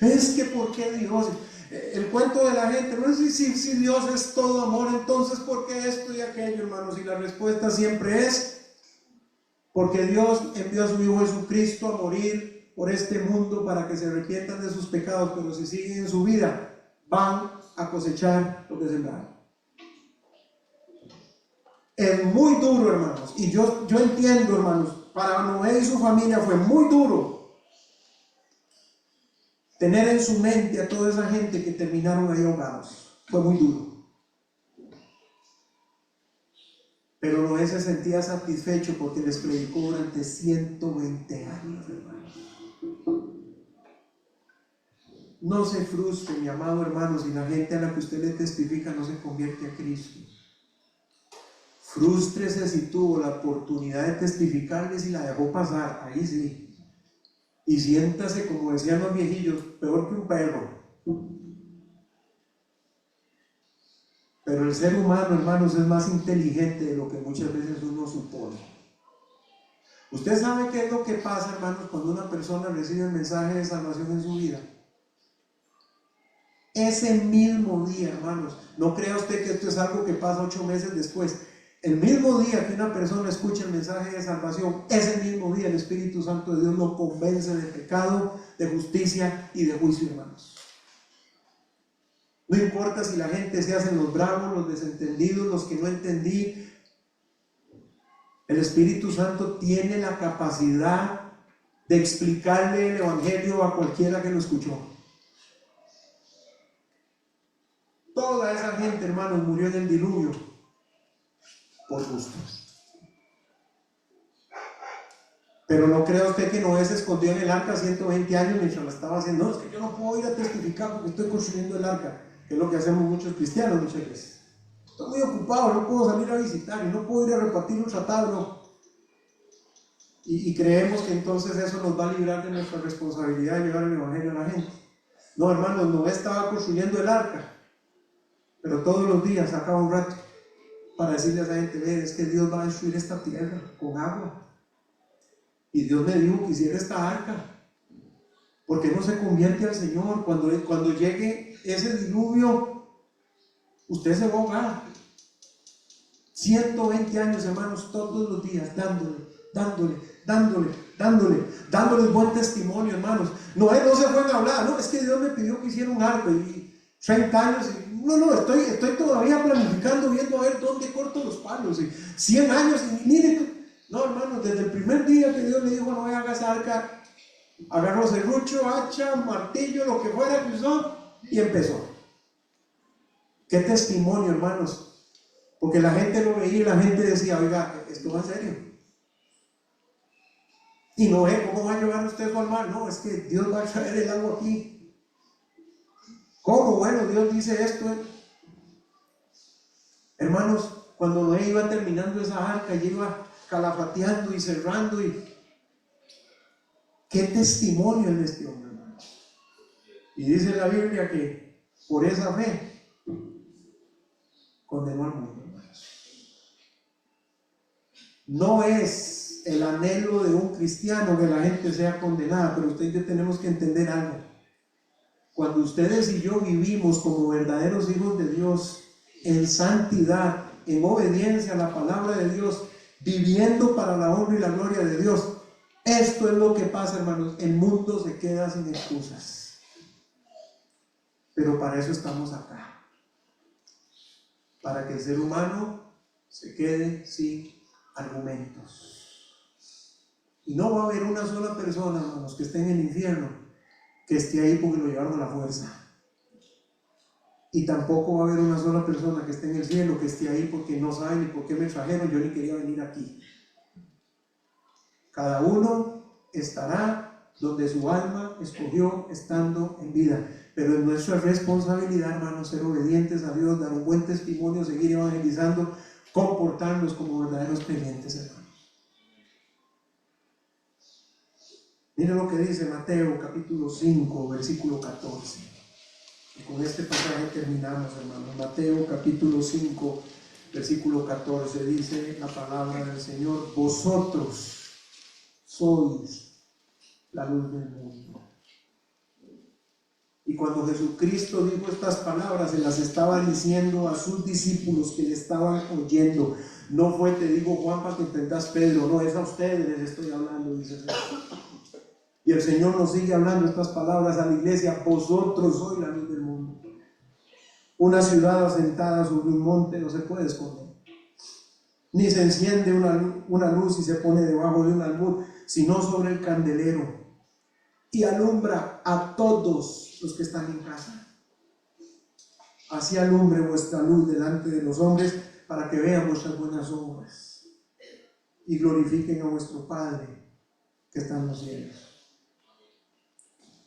Es que ¿por qué Dios? El cuento de la gente, no es si Dios es todo amor, entonces ¿por qué esto y aquello, hermanos? Y la respuesta siempre es porque Dios envió a su Hijo Jesucristo a morir por este mundo para que se arrepientan de sus pecados, pero si siguen en su vida van a cosechar lo que sembraron. Es muy duro, hermanos, y yo entiendo, hermanos, para Noé y su familia fue muy duro tener en su mente a toda esa gente que terminaron ahí ahogados. Fue muy duro. Pero Noé se sentía satisfecho porque les predicó durante 120 años, hermanos. No se frustre, mi amado hermano, si la gente a la que usted le testifica no se convierte a Cristo. Frústrese si tuvo la oportunidad de testificarles y la dejó pasar, ahí sí. Y siéntase, como decían los viejillos, peor que un perro. Pero el ser humano, hermanos, es más inteligente de lo que muchas veces uno supone. Usted sabe qué es lo que pasa, hermanos, cuando una persona recibe el mensaje de salvación en su vida. Ese mismo día, hermanos, no crea usted que esto es algo que pasa 8 meses después. El mismo día que una persona escucha el mensaje de salvación, ese mismo día el Espíritu Santo de Dios lo convence de pecado, de justicia y de juicio, hermanos. No importa si la gente se hacen los bravos, los desentendidos, los que no entendí. El Espíritu Santo tiene la capacidad de explicarle el Evangelio a cualquiera que lo escuchó. Toda esa gente, hermanos, murió en el diluvio por gusto. Pero no crea usted que Noé se escondió en el arca 120 años mientras la estaba haciendo. No, es que yo no puedo ir a testificar porque estoy construyendo el arca, que es lo que hacemos muchos cristianos muchas veces. Estoy muy ocupado, no puedo salir a visitar y no puedo ir a repartir un tratado, no. Y creemos que entonces eso nos va a librar de nuestra responsabilidad de llevar el Evangelio a la gente. No, hermanos, Noé estaba construyendo el arca, pero todos los días sacaba un rato para decirle a esa gente: ve, es que Dios va a destruir esta tierra con agua. Y Dios me dijo que hiciera esta arca. ¿Por qué no se convierte al Señor? Cuando llegue ese diluvio, usted se va a ahogar. 120 años, hermanos, todos los días, dándoles buen testimonio, hermanos. Noé no se fue a hablar, no, es que Dios me pidió que hiciera un arca y 30 años, estoy todavía planificando, viendo a ver dónde corto los palos, y 100 años, y miren, no, hermanos, desde el primer día que Dios le dijo: no haga esa arca, agarró serrucho, hacha, martillo, lo que fuera que usó, y empezó. Qué testimonio, hermanos. Porque la gente lo veía y la gente decía: oiga, esto va en serio. Y Noé, ¿cómo va a llevar usted eso al mar? No, es que Dios va a traer el agua aquí. ¿Cómo? Bueno, Dios dice esto. Hermanos, cuando Noé iba terminando esa arca y iba calafateando y cerrando, y qué testimonio el de este hombre, hermanos. Y dice la Biblia que por esa fe condenó al mundo, hermanos. No es el anhelo de un cristiano que la gente sea condenada, pero usted y yo tenemos que entender algo. Cuando ustedes y yo vivimos como verdaderos hijos de Dios, en santidad, en obediencia a la palabra de Dios, viviendo para la honra y la gloria de Dios, esto es lo que pasa, hermanos. El mundo se queda sin excusas. Pero para eso estamos acá, para que el ser humano se quede sin argumentos. Y no va a haber una sola persona, hermanos, que esté en el infierno, que esté ahí porque lo llevaron a la fuerza. Y tampoco va a haber una sola persona que esté en el cielo, que esté ahí porque no sabe ni por qué me trajeron, yo ni quería venir aquí. Cada uno estará donde su alma escogió estando en vida. Pero es nuestra responsabilidad, hermanos, ser obedientes a Dios, dar un buen testimonio, seguir evangelizando, comportarnos como verdaderos creyentes, hermanos. Miren lo que dice Mateo capítulo 5, versículo 14. Y con este pasaje terminamos, hermanos. Mateo capítulo 5, versículo 14, dice la palabra del Señor: vosotros sois la luz del mundo. Y cuando Jesucristo dijo estas palabras, se las estaba diciendo a sus discípulos que le estaban oyendo. No fue: te digo, Juan, para que entendas, Pedro. No, es a ustedes les estoy hablando, dice el Señor. Y el Señor nos sigue hablando estas palabras a la iglesia: vosotros sois la luz del mundo. Una ciudad asentada sobre un monte no se puede esconder, ni se enciende una luz y se pone debajo de un almud, sino sobre el candelero, y alumbra a todos los que están en casa. Así alumbre vuestra luz delante de los hombres, para que vean vuestras buenas obras y glorifiquen a vuestro Padre que está en los cielos.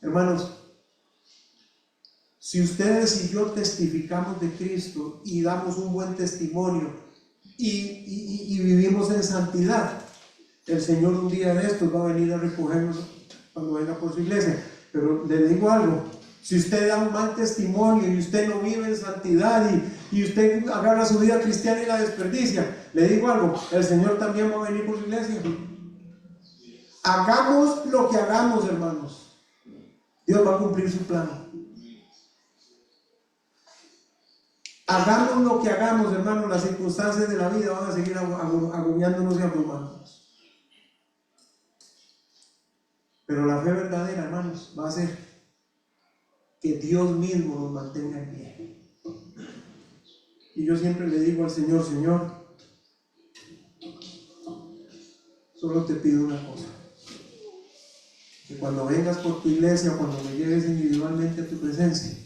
Hermanos, si ustedes y yo testificamos de Cristo y damos un buen testimonio y vivimos en santidad, el Señor un día de estos va a venir a recogernos cuando venga por su iglesia. Pero le digo algo, si usted da un mal testimonio y usted no vive en santidad y usted agarra su vida cristiana y la desperdicia, le digo algo, el Señor también va a venir por su iglesia. Hagamos lo que hagamos, hermanos, Dios va a cumplir su plan. Hagamos lo que hagamos, hermanos, las circunstancias de la vida van a seguir agobiándonos y abrumándonos. Pero la fe verdadera, hermanos, va a ser que Dios mismo nos mantenga en pie. Y yo siempre le digo al Señor, Señor, solo te pido una cosa, que cuando vengas por tu iglesia, cuando me lleves individualmente a tu presencia,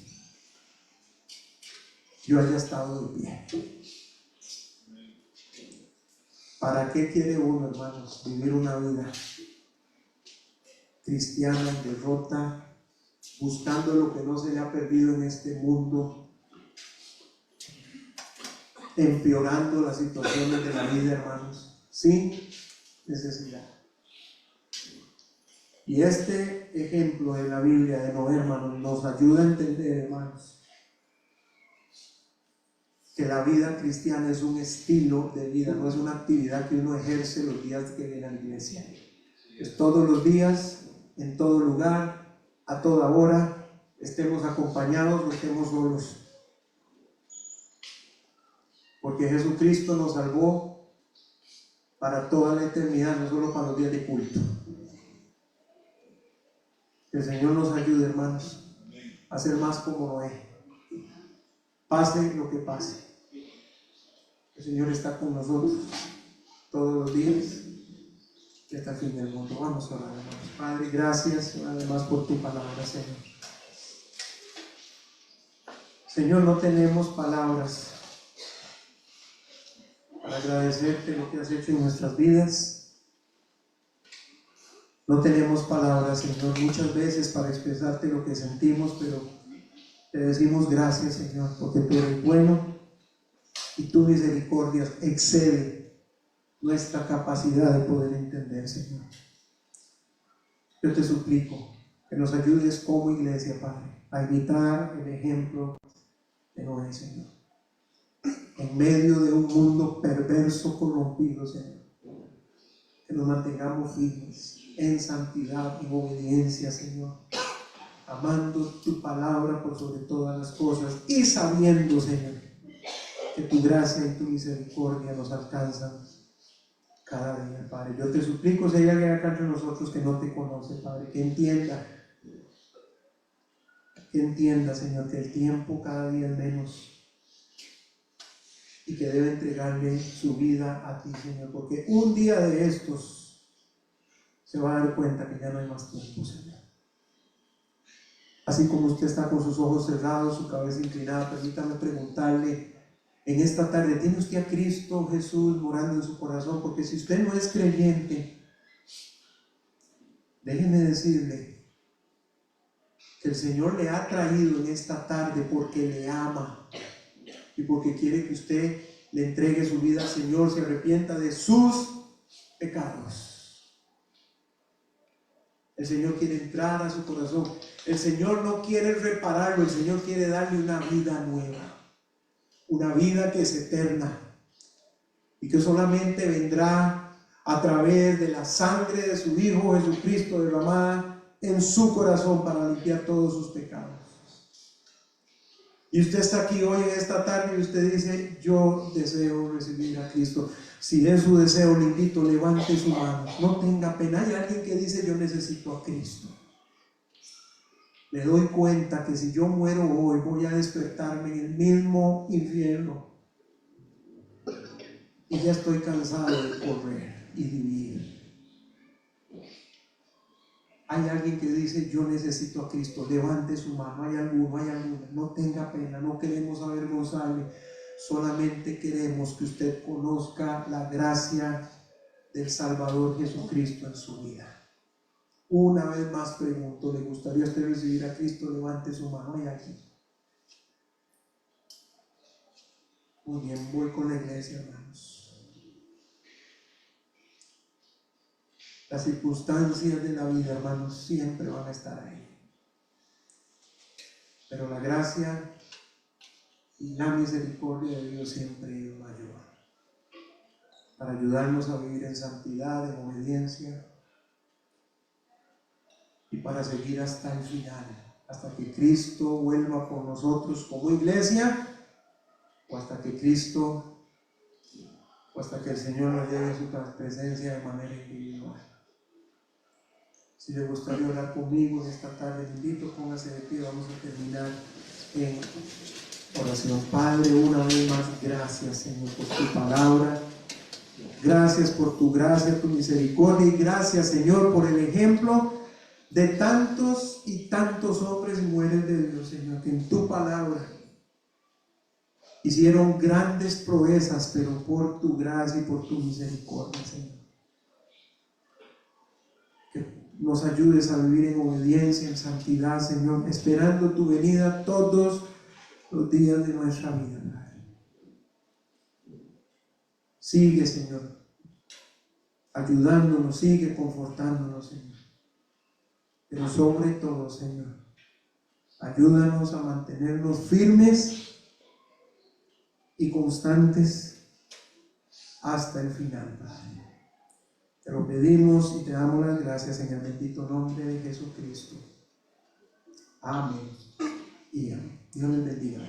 yo haya estado de pie. ¿Para qué quiere uno, hermanos, vivir una vida cristiana en derrota, buscando lo que no se le ha perdido en este mundo, empeorando las situaciones de la vida, hermanos, sin necesidad? Y este ejemplo de la Biblia de Noé, hermanos, nos ayuda a entender, hermanos, que la vida cristiana es un estilo de vida, no es una actividad que uno ejerce los días que viene a la iglesia. Es todos los días, en todo lugar, a toda hora, estemos acompañados o estemos solos. Porque Jesucristo nos salvó para toda la eternidad, no solo para los días de culto. Que el Señor nos ayude, hermanos, a ser más como Noé. Pase lo que pase, el Señor está con nosotros todos los días y hasta el fin del mundo. Vamos a orar, hermanos. Padre, gracias además por tu palabra, Señor. Señor, no tenemos palabras para agradecerte lo que has hecho en nuestras vidas. No tenemos palabras, Señor, muchas veces para expresarte lo que sentimos, pero te decimos gracias, Señor, porque tú eres bueno y tu misericordia excede nuestra capacidad de poder entender, Señor. Yo te suplico que nos ayudes como iglesia, Padre, a imitar el ejemplo de Noé, Señor. En medio de un mundo perverso, corrompido, Señor, que nos mantengamos firmes en santidad, en obediencia, Señor, amando tu palabra por sobre todas las cosas y sabiendo, Señor, que tu gracia y tu misericordia nos alcanzan cada día, Padre. Yo te suplico, si hay alguien acá entre nosotros que no te conoce, Padre, que entienda, Señor, que el tiempo cada día es menos y que debe entregarle su vida a ti, Señor, porque un día de estos se va a dar cuenta que ya no hay más tiempo, Señor. Así como usted está con sus ojos cerrados, su cabeza inclinada, permítame preguntarle en esta tarde, ¿tiene usted a Cristo Jesús morando en su corazón? Porque si usted no es creyente, déjeme decirle que el Señor le ha traído en esta tarde porque le ama y porque quiere que usted le entregue su vida al Señor, se arrepienta de sus pecados. El Señor quiere entrar a su corazón. El Señor no quiere repararlo, el Señor quiere darle una vida nueva. Una vida que es eterna y que solamente vendrá a través de la sangre de su Hijo Jesucristo derramada en su corazón para limpiar todos sus pecados. Y usted está aquí hoy en esta tarde y usted dice, yo deseo recibir a Cristo. Si es su deseo, le invito, levante su mano, no tenga pena. Hay alguien que dice, yo necesito a Cristo. Me doy cuenta que si yo muero hoy voy a despertarme en el mismo infierno y ya estoy cansado de correr y vivir. Hay alguien que dice, yo necesito a Cristo. Levante su mano. Hay alguna, no tenga pena, no queremos avergonzarle. Solamente queremos que usted conozca la gracia del Salvador Jesucristo en su vida. Una vez más pregunto, ¿le gustaría a usted recibir a Cristo? Levante su mano y aquí. Muy bien, voy con la iglesia, hermanos. Las circunstancias de la vida, hermanos, siempre van a estar ahí. Pero la gracia y la misericordia de Dios siempre es mayor, para ayudarnos a vivir en santidad, en obediencia, y para seguir hasta el final, hasta que Cristo vuelva por nosotros como iglesia, o hasta que Cristo, o hasta que el Señor nos lleve a su presencia de manera individual. Si le gustaría orar conmigo en esta tarde, le invito, póngase de pie, vamos a terminar en oración. Padre, una vez más, gracias, Señor, por tu palabra. Gracias por tu gracia, tu misericordia, y gracias, Señor, por el ejemplo de tantos y tantos hombres y mujeres de Dios, Señor, que en tu palabra hicieron grandes proezas, pero por tu gracia y por tu misericordia, Señor. Que nos ayudes a vivir en obediencia, en santidad, Señor, esperando tu venida todos los días de nuestra vida, Padre. Sigue, Señor, ayudándonos, sigue confortándonos, Señor. Pero sobre todo, Señor, ayúdanos a mantenernos firmes y constantes hasta el final, Padre. Te lo pedimos y te damos las gracias en el bendito nombre de Jesucristo. Amén y amén. Dios les bendiga.